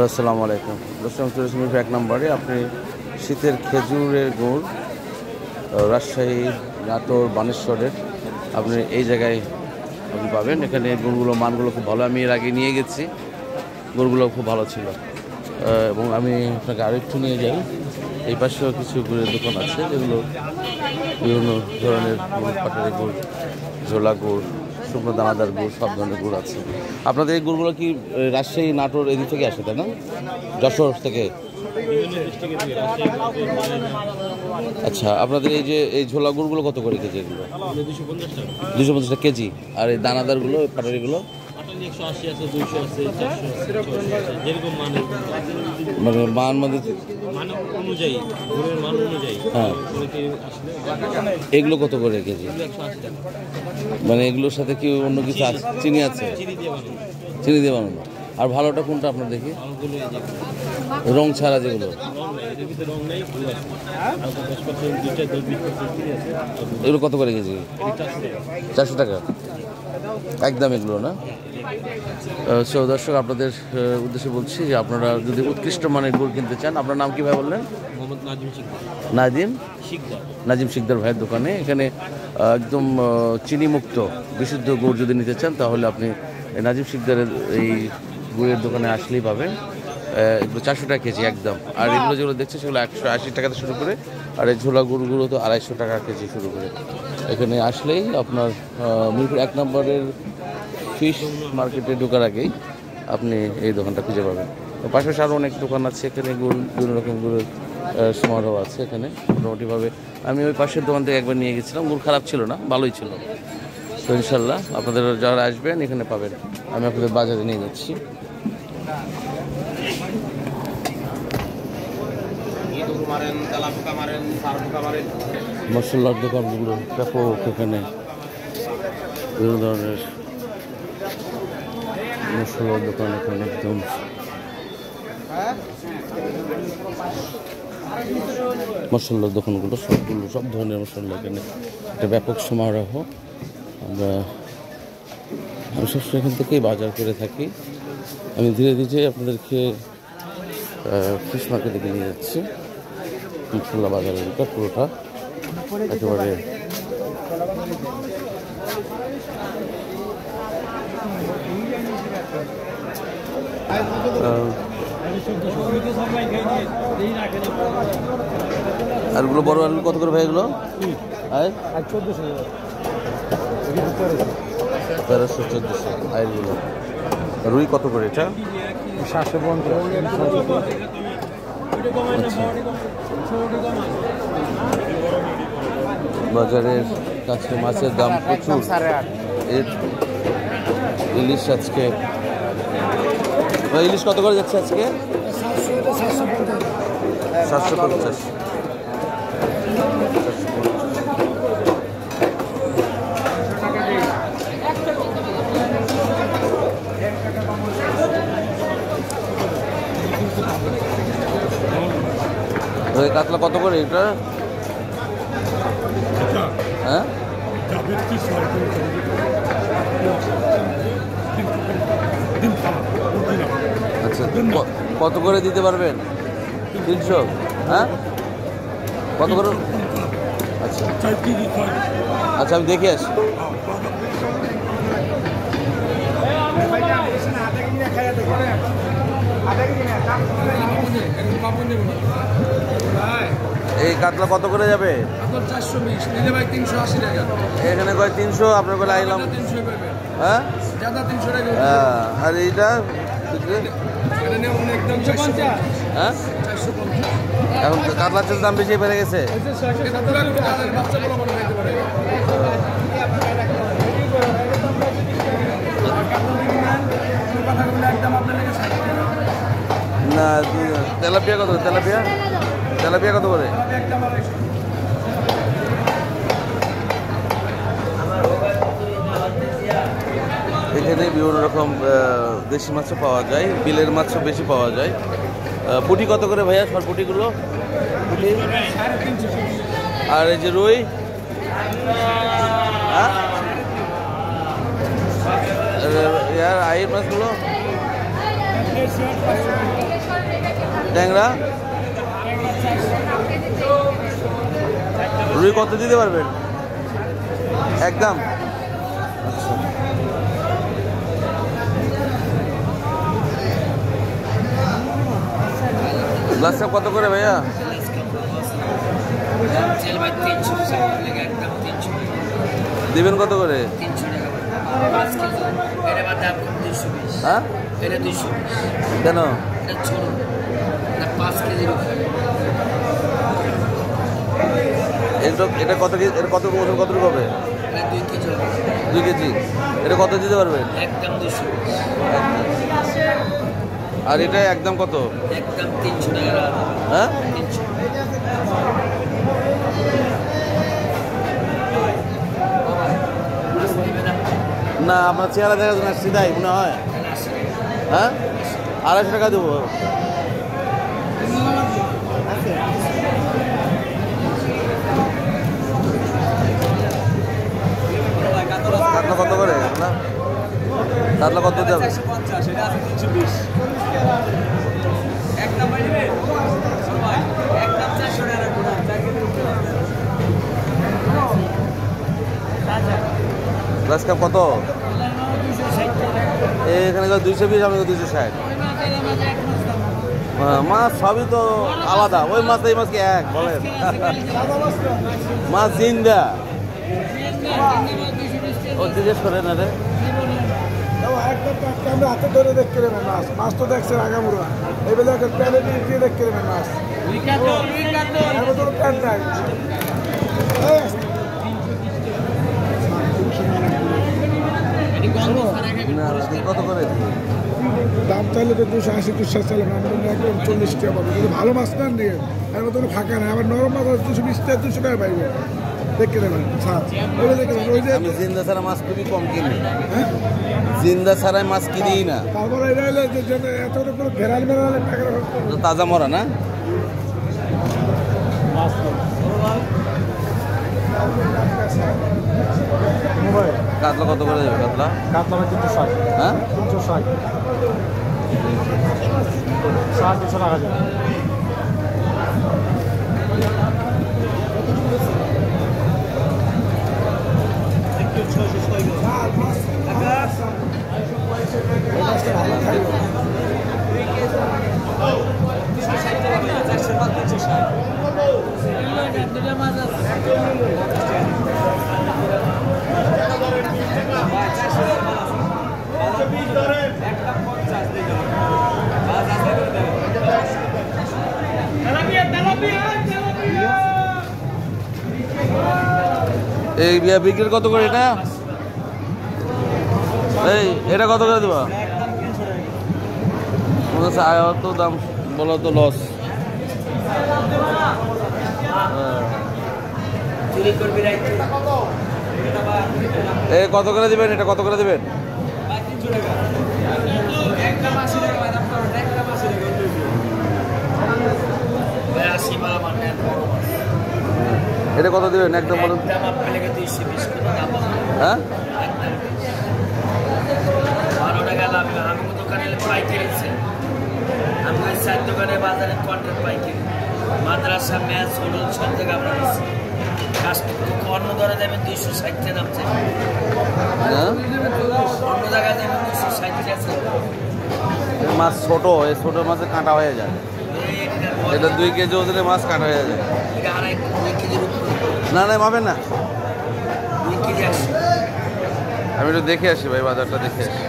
আসসালামু আলাইকুম। দর্শক চলেছেন এক নম্বরে আপনি শীতের খেজুরের গুড় রাজশাহী, নাটোর, বানেশ্বরের আপনি এই জায়গায় আপনি পাবেন। এখানে গুড়গুলো মানগুলো খুব ভালো, আমি এর আগে নিয়ে গেছি, গুড়গুলো খুব ভালো ছিল। এবং আমি আপনাকে আরেকটু নিয়ে যাই, এই পাশেও কিছু গুড়ের দোকান আছে যেগুলো বিভিন্ন ধরনের গুড়, পাটারি গুড়, ঝোলা গুড়, শুকনো দানাদার গুড়, সব ধরনের গুড় আছে। আপনাদের এই গুড়গুলো কি রাজশাহী, নাটোর এদিক থেকে আসে, তাই না? যশোর থেকে? আচ্ছা, আপনাদের এই যে এই ঝোলা গুড়গুলো কত করে কেজি? এগুলো 250 টাকা কেজি। আর এই দানাদারগুলো, পাটারিগুলো মানে মান অনুযায়ী, হ্যাঁ, এগুলো কত করে কেজি? মানে এগুলোর সাথে কি অন্য কিছু আছে? চিনি আছে? চিনি দিয়ে বানানো। আর ভালোটা কোনটা আপনার দেখি? রং ছাড়া যেগুলো, এগুলো কত করে কেজি? 400 টাকা একদম এগুলো, না? সো দর্শক, আপনাদের উদ্দেশ্যে বলছি যে আপনারা যদি উৎকৃষ্ট মানের গুড় কিনতে চান, আপনার নাম কি ভাই বললেন? নাজিম শিকদার ভাইয়ের দোকানে। এখানে একদম চিনি মুক্ত বিশুদ্ধ গুড় যদি নিতে চান তাহলে আপনি নাজিম শিকদারের এই গুড়ের দোকানে আসলেই পাবেন। এগুলো 400 টাকা কেজি একদম। আর এগুলো যেগুলো দেখছে সেগুলো 180 টাকাতে শুরু করে, আর এই ঝোলা গুড়গুলো তো 250 টাকা কেজি শুরু করে। এখানে আসলেই আপনার মিরপুর 1 নম্বরের ফিশ মার্কেটে ঢোকার আগেই আপনি এই দোকানটা খুঁজে পাবেন। পাশাপাশি আরও অনেক দোকান আছে এখানে, গুড় বিভিন্ন রকম গুড়ের সমারোহ আছে এখানে মোটামুটিভাবে। আমি ওই পাশের দোকান থেকে একবার নিয়ে গেছিলাম, গুড় খারাপ ছিল না, ভালোই ছিল। তো ইনশাল্লাহ আপনাদের যারা আসবেন এখানে পাবেন। আমি আপনাদের বাজারে নিয়ে যাচ্ছি। মশলার দোকানগুলো ব্যাপক, এখানে বিভিন্ন ধরনের মশলার দোকান এখানে একদম মশলার দোকানগুলো সব ধরনের মশলা এখানে একটা ব্যাপক সমারোহ। আমি সবসময় এখান থেকেই বাজার করে থাকি। আমি ধীরে ধীরে আপনাদেরকে ফিশ মার্কেটে নিয়ে যাচ্ছি। মশলা বাজারের এটা পুরোটা একেবারে আলুগুলো, বড় আলু কত করে ভাই এগুলো? 1300-1400 আলুগুলো। রুই কত করে এটা? 750। বাজারের কাছে মাছের দাম প্রচুর। ইলিশ আজকে, ইলিশ কত করে যাচ্ছে আজকে? 750। কাতলা কত করে এটা? হ্যাঁ, আচ্ছা, কত করে দিতে পারবেন? 300? হ্যাঁ, কত করে? আচ্ছা আচ্ছা, আমি দেখে আসি। এই কাতলা কত করে যাবে? 420 নিলে ভাই 380 টাকা। এখানে কয় 300, আপনার বলে আইলাম। হ্যাঁ, আর এইটা হ্যাঁ, এখন কাতলার দাম বেশি বেড়ে গেছে। না, তেলাপিয়া কত? তেলাপিয়া কত করে? এখানে বিভিন্ন রকম দেশি মাছও পাওয়া যায়, বিলের মাছও বেশি পাওয়া যায়। পুঁটি কত করে ভাইয়া? সরপুটিগুলো পুঁটি। আর এই যে রুই, হ্যাঁ, আইয়ের মাছগুলো ট্যাংরা রুই কত দিতে পারবেন একদম? গ্লাস কাপ কত করে ভাইয়া? দিবেন কত করে? হ্যাঁ কেন? এটা কত কেজি? এটা কত ওজন কত হবে? 2 কেজি। এটা কত দিতে পারবেন? আর এটা একদম কত? একদম 300 টাকা। হ্যাঁ না, আপনার চেহারা দেখা যায় না, সিধাই মনে হয়। হ্যাঁ 250 টাকা দেবো। কাতলা কত করে? কাতলা কত যাবে? গ্লাস কাপ কত? এখানে 220, আমি 260। মাছ সবই তো আলাদা। ওই মাছ এই মাছ কি এক বলেন? মাছ জিন্দা। ও জিজ্ঞেস করে না রে। আমরা হাতে ধরে দেখতে নেবেন মাছ। মাছ তো দেখছেন আগামুরা। এবেলা প্যানে দিয়ে দেখতে নেবেন মাছ। প্যান নাই। কত করে? দাম চাইলে তো 280 260 চাইলে একদম 40 টাকা পাবে। কিন্তু ভালো মাছ না নিয়ে এর মতো ফাঁকা নাই। আবার নরম মাছ 220 টাকা 200 টাকা পাইবে। দেখে নেবেন ওই যে আমি জিন্দা ছাড়া মাছ খুবই কম কিনি। জিন্দা ছাড়াই মাছ কিনি না। তারপর এটা হলো যে এত করে ঘেরাল বেড়ালে টাকা তাজা মরা না? কাতলা কত করে দেবে? কাতলা 360। হ্যাঁ 360 300 টাকা যাবে। এই বিক্রি কত করে এটা? এই এটা কত করে দেবা? তো দাম বলো তো লস। এই কত করে দিবেন? এটা কত করে দিবেন? এটা কত দিবেন একদম বলুন? হ্যাঁ 12 টাকা লাভ। আমি দোকানে পাইকারি, আমি 4 দোকানে বাজারে কন্ট্রাক্ট পাইকারি, মাদ্রাসা ম্যাচ হলো সব জায়গায় আমরা দিচ্ছি। অন্য ধরে দেবেন 260 দাম চাই, অন্য জায়গায় দেবেন 260 আছে। মাছ ছোট, এই ছোট মাছে কাঁটা হয়ে যায়। এটা 2 কেজি ওজনে মাছ কাঁটা হয়ে যায়। না না পাবেন না। 2 কেজি আসে। আমি একটু দেখে আসি ভাই, বাজারটা দেখে আসি।